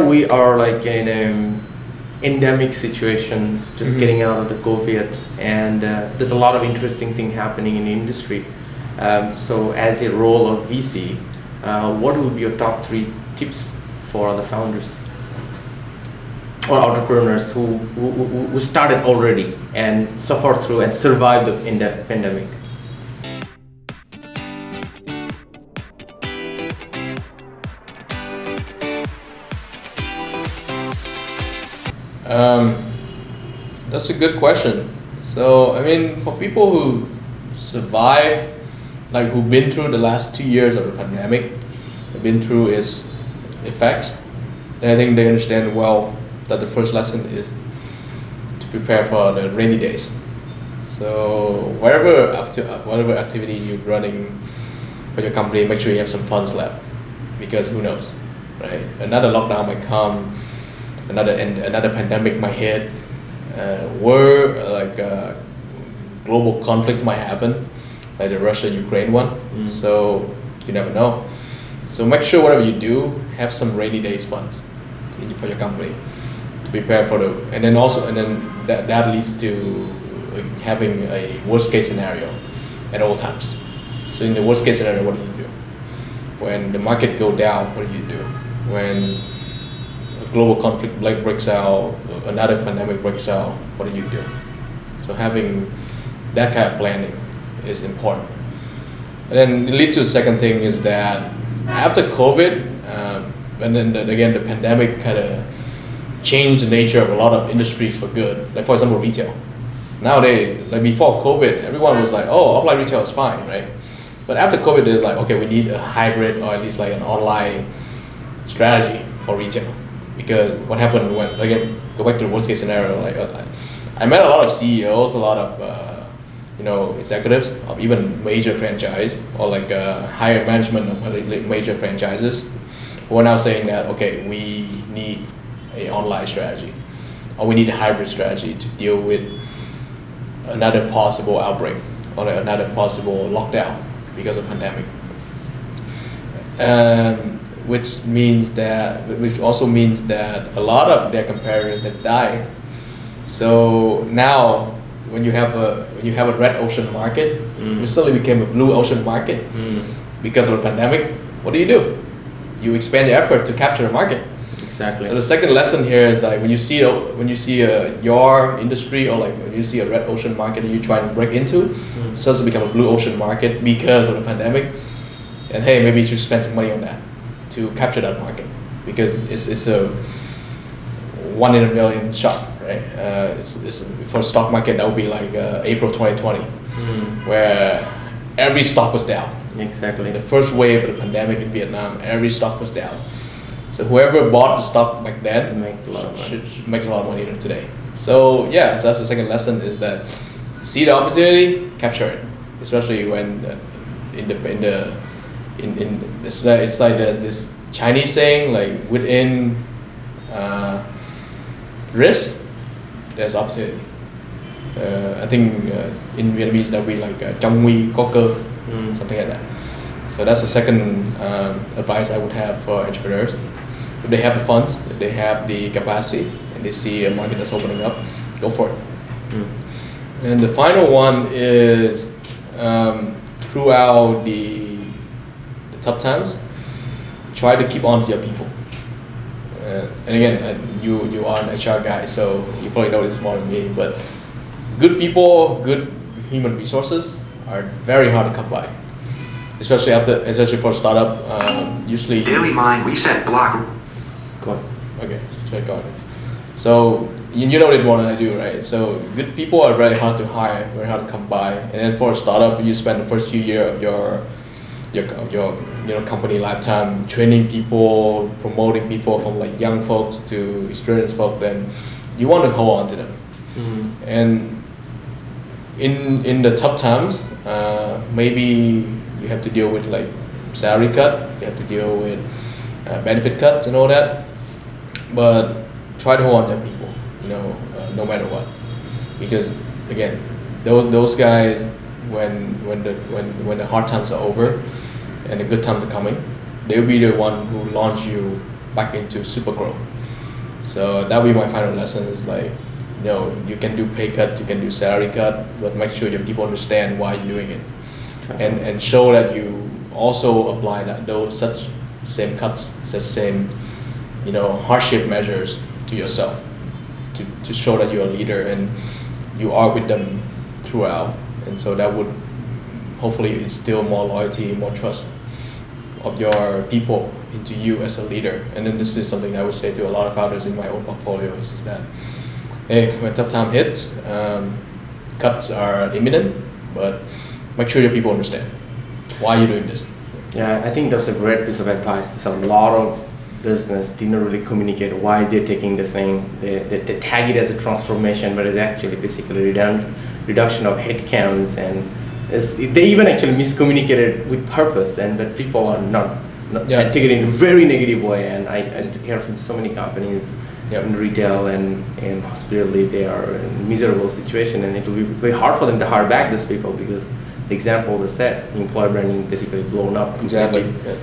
We are like in endemic situations, just getting out of the COVID, and there's a lot of interesting thing happening in the industry. So, as a role of VC, what would be your top three tips for the founders or entrepreneurs who started already and suffered through and survived the pandemic? Um, that's a good question. So, I mean, for people who survive, like who've been through the last 2 years of the pandemic, have been through its effects, then I think they understand well that the first lesson is to prepare for the rainy days. So, whatever activity you're running for your company, make sure you have some funds left, because who knows, right? Another lockdown might come, another pandemic might hit, global conflict might happen, like the Russia-Ukraine one. So you never know. So make sure whatever you do, have some rainy days funds for your company to prepare for and then that leads to having a worst case scenario at all times. So in the worst case scenario, what do you do? When the market go down, what do you do? When global conflict breaks out, another pandemic breaks out, what do you do? So having that kind of planning is important. And then it leads to the second thing is that after COVID, and then again the pandemic kind of changed the nature of a lot of industries for good. Like for example, retail. Nowadays, like before COVID, everyone was like, oh, offline retail is fine, right? But after COVID, it's like, okay, we need a hybrid or at least like an online strategy for retail. Because what happened when, again, go back to the worst case scenario, like I met a lot of CEOs, a lot of executives of even major franchise or like higher management of major franchises who are now saying that, okay, we need an online strategy or we need a hybrid strategy to deal with another possible outbreak or another possible lockdown because of pandemic. Which also means that a lot of their competitors has died. So now, when you have a red ocean market, which suddenly became a blue ocean market because of the pandemic, what do? You expand the effort to capture the market. Exactly. So the second lesson here is that when you see your industry or like when you see a red ocean market and you try to break into, it starts to become a blue ocean market because of the pandemic. And hey, maybe you should spend some money on that to capture that market, because it's a 1 in a million shot, right? It's for the stock market, that would be like April 2020, where every stock was down. Exactly. The first wave of the pandemic in Vietnam, every stock was down. So whoever bought the stock back then makes a lot of money. Makes a lot of money today. So yeah, so that's the second lesson, is that see the opportunity, capture it, especially when it's like this Chinese saying, like within risk there's opportunity. I think in Vietnamese that would be like trong nguy có cơ, something like that. So that's the second advice I would have for entrepreneurs. If they have the funds, if they have the capacity, and they see a market that's opening up, go for it. And the final one is throughout the tough times, try to keep on to your people. And again, you are an HR guy, so you probably know this more than me, but good people, good human resources are very hard to come by, especially for a startup. Usually Daily mind reset block. go on. Okay, check on. So you know it more than I do, right? So good people are very hard to hire, very hard to come by, and then for a startup, you spend the first few years of your company lifetime training people, promoting people from like young folks to experienced folks. Then you want to hold on to them. And in the tough times, maybe you have to deal with like salary cut, you have to deal with benefit cuts and all that. But try to hold on to your people, no matter what, because again, those guys, when the hard times are over and the good times are coming, they'll be the one who launch you back into super growth. So that would be my final lesson is like, you can do pay cut, you can do salary cut, but make sure your people understand why you're doing it, and show that you also apply such same cuts, the same hardship measures to yourself, to show that you're a leader and you are with them throughout, and so that would hopefully instill more loyalty, more trust of your people into you as a leader. And then this is something I would say to a lot of founders in my own portfolio is that, hey, when tough time hits, cuts are imminent, but make sure your people understand why you're doing this. Yeah, I think that's a great piece of advice. There's a lot of business didn't really communicate why they're taking this thing. They tag it as a transformation, but it's actually basically reduction of headcounts, and they even actually miscommunicated with purpose, but people are not take it in a very negative way. And I hear from so many companies in retail and in hospitality, they are in a miserable situation, and it will be very hard for them to hire back those people because the example was set, employer branding basically blown up completely. Exactly.